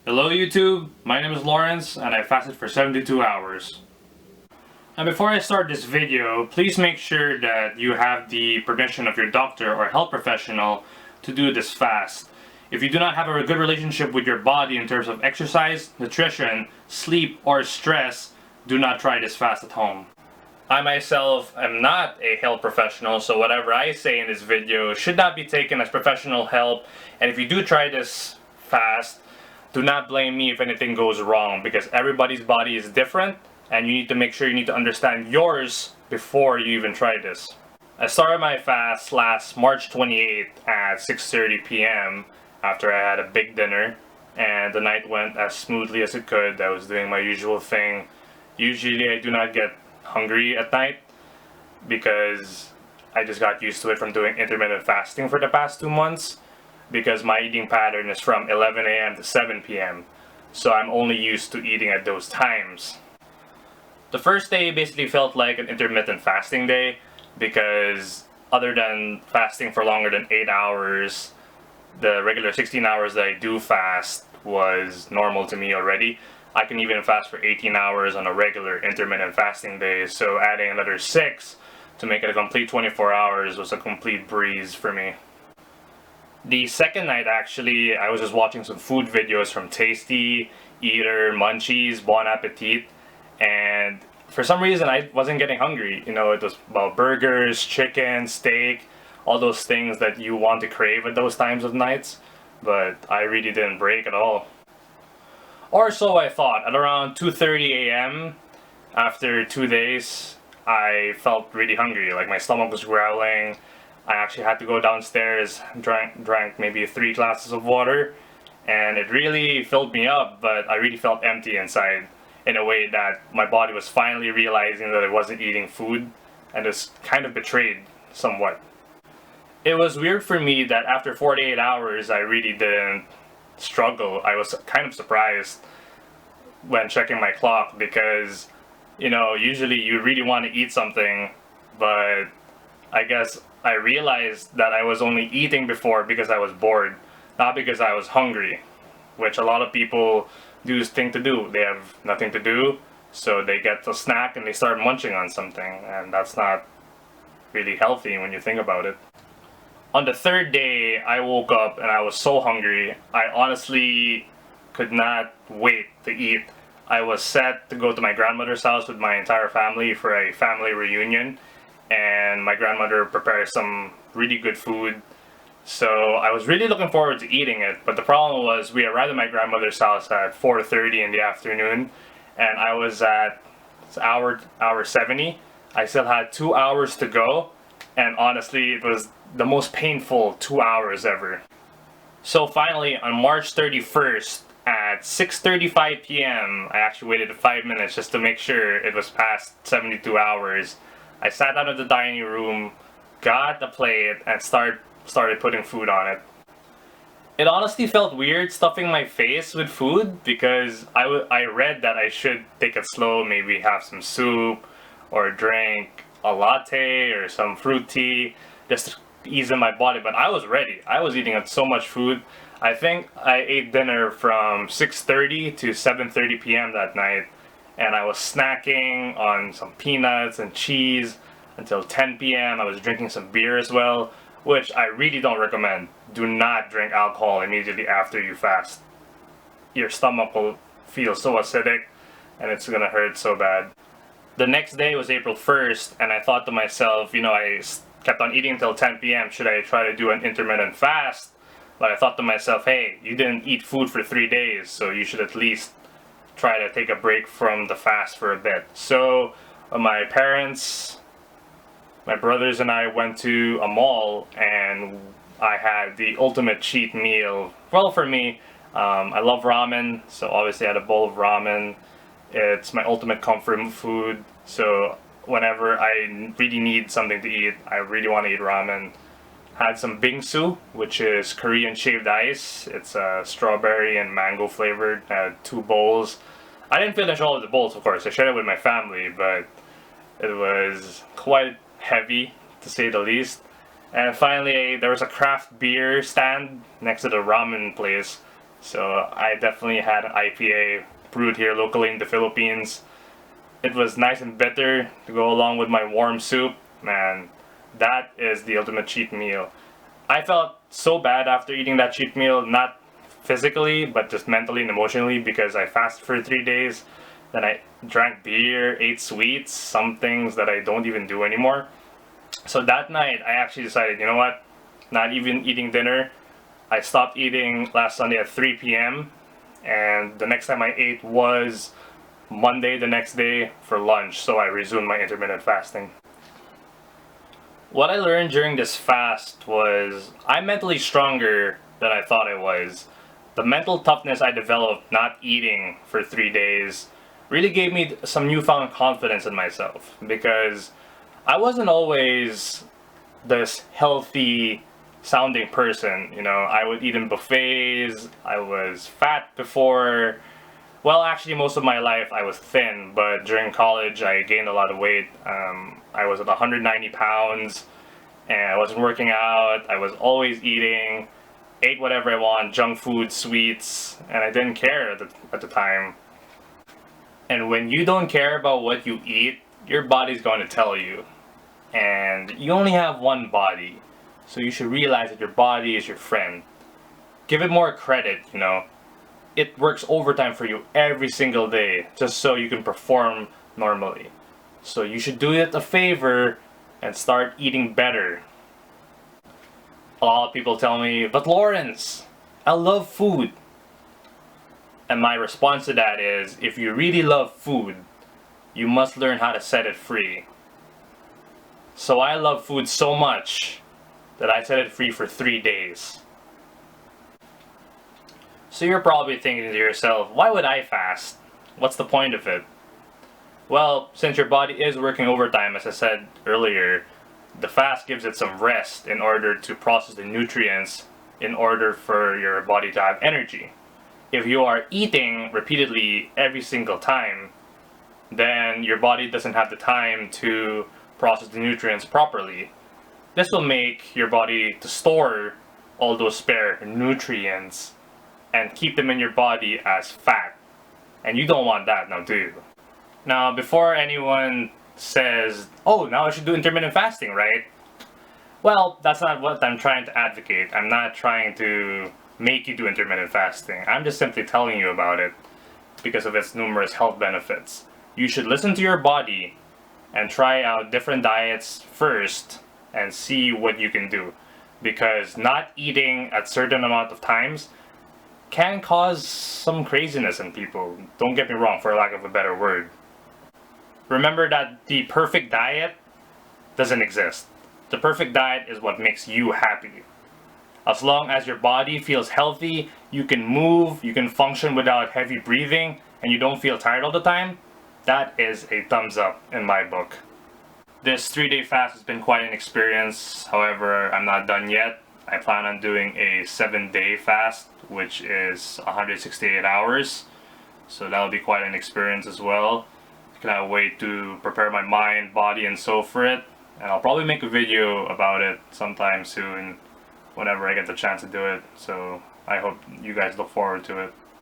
Hello YouTube, my name is Lawrence and I fasted for 72 hours. And before I start this video, please make sure that you have the permission of your doctor or health professional to do this fast. If you do not have a good relationship with your body in terms of exercise, nutrition, sleep, or stress, do not try this fast at home. I myself am not a health professional, so whatever I say in this video should not be taken as professional help, and if you do try this fast, do not blame me if anything goes wrong, because everybody's body is different and you need to make sure you need to understand yours before you even try this. I started my fast last March 28th at 6:30 p.m. after I had a big dinner, and the night went as smoothly as it could. I was doing my usual thing. Usually I do not get hungry at night because I just got used to it from doing intermittent fasting for the past 2 months, because my eating pattern is from 11 a.m. to 7 p.m. So I'm only used to eating at those times. The first day basically felt like an intermittent fasting day because other than fasting for longer than 8 hours, the regular 16 hours that I do fast was normal to me already. I can even fast for 18 hours on a regular intermittent fasting day, so adding another 6 to make it a complete 24 hours was a complete breeze for me. The second night, actually, I was just watching some food videos from Tasty, Eater, Munchies, Bon Appetit, and for some reason I wasn't getting hungry. You know, it was about burgers, chicken, steak, all those things that you want to crave at those times of nights, but I really didn't break at all. Or so I thought. At around 2:30 a.m., after 2 days, I felt really hungry, like my stomach was growling. I actually had to go downstairs, drank maybe 3 glasses of water, and it really filled me up, but I really felt empty inside in a way that my body was finally realizing that it wasn't eating food, and it's kind of betrayed somewhat. It was weird for me that after 48 hours I really didn't struggle. I was kind of surprised when checking my clock because, you know, usually you really want to eat something, but I guess I realized that I was only eating before because I was bored, not because I was hungry, which a lot of people do think to do. They have nothing to do, so they get a snack and they start munching on something, and that's not really healthy when you think about it. On the third day, I woke up and I was so hungry. I honestly could not wait to eat. I was set to go to my grandmother's house with my entire family for a family reunion, and my grandmother prepared some really good food. So I was really looking forward to eating it, but the problem was we arrived at my grandmother's house at 4:30 in the afternoon, and I was at hour 70. I still had 2 hours to go, and honestly it was the most painful 2 hours ever. So finally, on March 31st at 6:35 p.m., I actually waited 5 minutes just to make sure it was past 72 hours. I sat down in the dining room, got a plate, and started putting food on it. It honestly felt weird stuffing my face with food because I read that I should take it slow, maybe have some soup or drink a latte or some fruit tea just to ease in my body, but I was ready. I was eating up so much food. I think I ate dinner from 6:30 to 7:30 p.m. that night, and I was snacking on some peanuts and cheese until 10 p.m. I was drinking some beer as well, which I really don't recommend. Do not drink alcohol immediately after you fast. Your stomach will feel so acidic and it's gonna hurt so bad. The next day was April 1st, and I thought to myself, you know, kept on eating until 10 p.m. Should I try to do an intermittent fast? But I thought to myself, hey, you didn't eat food for 3 days, so you should at least try to take a break from the fast for a bit. So my parents, my brothers and I went to a mall, and I had the ultimate cheat meal. Well, for me, I love ramen, so obviously I had a bowl of ramen. It's my ultimate comfort food, so whenever I really need something to eat, I really want to eat ramen. Had some bingsu, which is Korean shaved ice. It's strawberry and mango flavored. I had 2 bowls. I didn't finish all of the bowls, of course. I shared it with my family, but it was quite heavy, to say the least. And finally, there was a craft beer stand next to the ramen place, So I definitely had an IPA brewed here locally in the Philippines. It was nice and bitter to go along with my warm soup. Man, that is the ultimate cheat meal. I felt so bad after eating that cheat meal, not physically, but just mentally and emotionally, because I fasted for 3 days. Then I drank beer, ate sweets, some things that I don't even do anymore. So that night, I actually decided, you know what? Not even eating dinner. I stopped eating last Sunday at 3 p.m. And the next time I ate was Monday the next day for lunch. So I resumed my intermittent fasting. What I learned during this fast was I'm mentally stronger than I thought I was. The mental toughness I developed not eating for 3 days really gave me some newfound confidence in myself, because I wasn't always this healthy sounding person. I would eat in buffets, I was fat before. Well, actually, most of my life I was thin, but during college I gained a lot of weight. I was at 190 pounds, and I wasn't working out. I was always eating, ate whatever I want, junk food, sweets, and I didn't care at the time. And when you don't care about what you eat, your body's going to tell you. And you only have one body, so you should realize that your body is your friend. Give it more credit. It works overtime for you every single day just so you can perform normally. So you should do it a favor and start eating better. A lot of people tell me, but Lawrence, I love food. And my response to that is, if you really love food, you must learn how to set it free. So I love food so much that I set it free for 3 days. So you're probably thinking to yourself, why would I fast? What's the point of it? Well, since your body is working overtime, as I said earlier, the fast gives it some rest in order to process the nutrients in order for your body to have energy. If you are eating repeatedly every single time, then your body doesn't have the time to process the nutrients properly. This will make your body to store all those spare nutrients and keep them in your body as fat. And you don't want that, now do you? Now, before anyone says, oh, now I should do intermittent fasting, right? Well, that's not what I'm trying to advocate. I'm not trying to make you do intermittent fasting. I'm just simply telling you about it because of its numerous health benefits. You should listen to your body and try out different diets first and see what you can do. Because not eating at certain amount of times can cause some craziness in people. Don't get me wrong, for lack of a better word. Remember that the perfect diet doesn't exist. The perfect diet is what makes you happy. As long as your body feels healthy, you can move, you can function without heavy breathing, and you don't feel tired all the time, that is a thumbs up in my book. This 3-day fast has been quite an experience. However, I'm not done yet. I plan on doing a 7-day fast, which is 168 hours. So that'll be quite an experience as well. Cannot wait to prepare my mind, body, and soul for it. And I'll probably make a video about it sometime soon, whenever I get the chance to do it. So I hope you guys look forward to it.